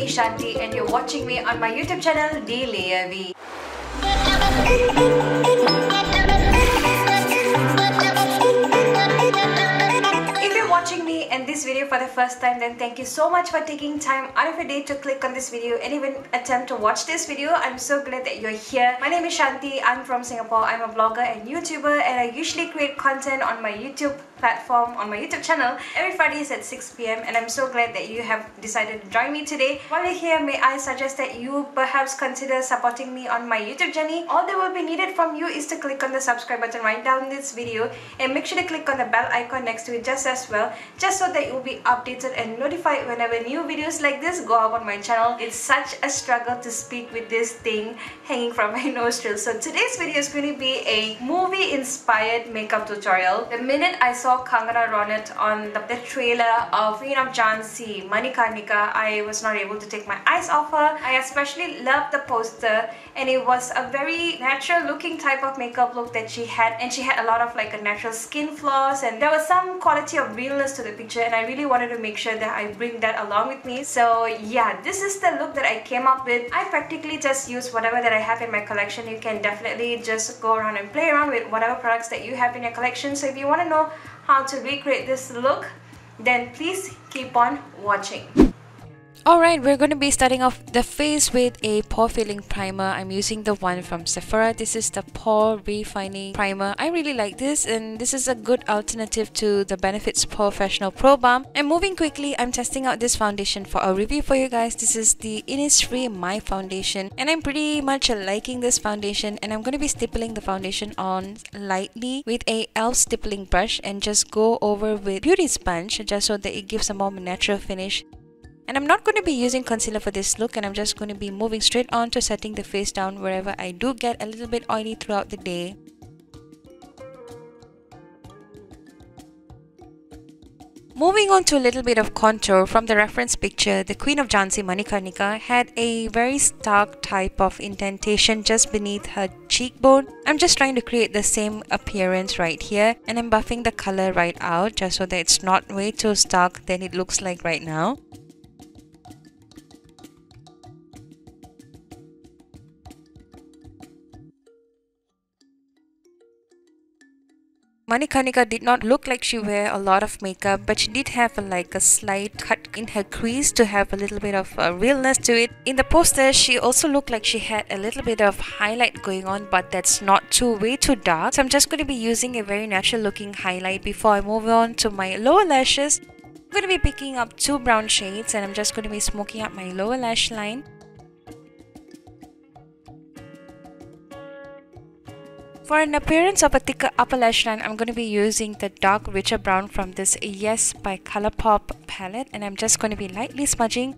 me Shanti and you're watching me on my YouTube channel DLayavi. If you're watching me in this video for the first time, then thank you so much for taking time out of your day to click on this video and even attempt to watch this video. I'm so glad that you're here. My name is Shanti. I'm from Singapore. I'm a blogger and YouTuber, and I usually create content on my YouTube platform, on my YouTube channel every Fridays at 6 p.m. and I'm so glad that you have decided to join me today. While you're here, may I suggest that you perhaps consider supporting me on my YouTube journey. All that will be needed from you is to click on the subscribe button right down this video and make sure to click on the bell icon next to it just as well, just so that you'll be updated and notified whenever new videos like this go up on my channel. It's such a struggle to speak with this thing hanging from my nostril. So today's video is going to be a movie inspired makeup tutorial. The minute I saw Kangana Ranaut on the trailer of Queen of Jhansi, Manikarnika, I was not able to take my eyes off her. I especially loved the poster, and it was a very natural looking type of makeup look that she had, and she had a lot of like a natural skin flaws, and there was some quality of realness to the picture, and I really wanted to make sure that I bring that along with me. So yeah, this is the look that I came up with. I practically just use whatever that I have in my collection. You can definitely just go around and play around with whatever products that you have in your collection. So if you want to know how to recreate this look, then please keep on watching. Alright, we're going to be starting off the face with a pore filling primer. I'm using the one from Sephora. This is the Pore Refining Primer. I really like this, and this is a good alternative to the Benefit's Professional Pro Balm. And moving quickly, I'm testing out this foundation for a review for you guys. This is the Innisfree My Foundation, and I'm pretty much liking this foundation, and I'm going to be stippling the foundation on lightly with a e.l.f. stippling brush and just go over with beauty sponge just so that it gives a more natural finish. And I'm not going to be using concealer for this look, and I'm just going to be moving straight on to setting the face down wherever I do get a little bit oily throughout the day. Moving on to a little bit of contour. From the reference picture, the Queen of Jhansi Manikarnika had a very stark type of indentation just beneath her cheekbone. I'm just trying to create the same appearance right here, and I'm buffing the color right out just so that it's not way too stark than it looks like right now. Manikarnika did not look like she wear a lot of makeup, but she did have like a slight cut in her crease to have a little bit of realness to it. In the poster, she also looked like she had a little bit of highlight going on, but that's not way too dark. So I'm just going to be using a very natural looking highlight before I move on to my lower lashes. I'm going to be picking up two brown shades, and I'm just going to be smoking out my lower lash line. For an appearance of a thicker upper lash line, I'm going to be using the dark richer brown from this Yes by Colourpop palette, and I'm just going to be lightly smudging.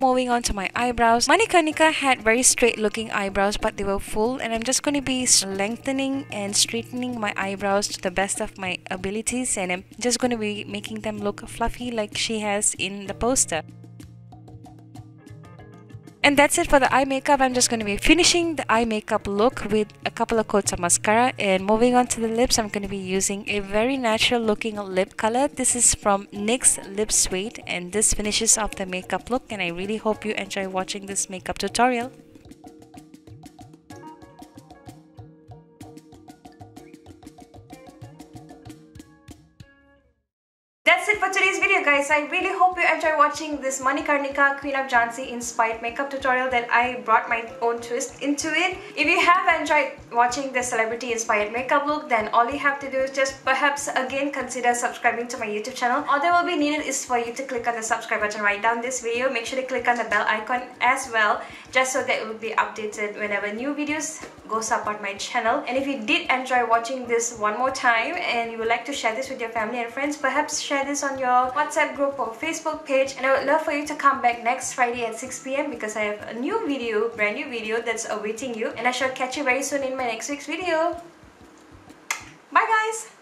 Moving on to my eyebrows. Manikarnika had very straight looking eyebrows, but they were full, and I'm just going to be lengthening and straightening my eyebrows to the best of my abilities, and I'm just going to be making them look fluffy like she has in the poster. And that's it for the eye makeup. I'm just going to be finishing the eye makeup look with a couple of coats of mascara. And moving on to the lips, I'm going to be using a very natural looking lip color. This is from NYX Lip Suede, and this finishes off the makeup look, and I really hope you enjoy watching this makeup tutorial. That's it for today's video, guys. I really hope you enjoy watching this Manikarnika Queen of Jhansi inspired makeup tutorial that I brought my own twist into it. If you have enjoyed watching the celebrity inspired makeup look, then all you have to do is just perhaps again consider subscribing to my YouTube channel. All that will be needed is for you to click on the subscribe button right down this video. Make sure to click on the bell icon as well, just so that it will be updated whenever new videos goes up on my channel. And if you did enjoy watching this one more time and you would like to share this with your family and friends, perhaps share this on your WhatsApp group or Facebook page, and I would love for you to come back next Friday at 6 p.m. because I have a new video, brand new video that's awaiting you, and I shall catch you very soon in my next week's video. Bye guys!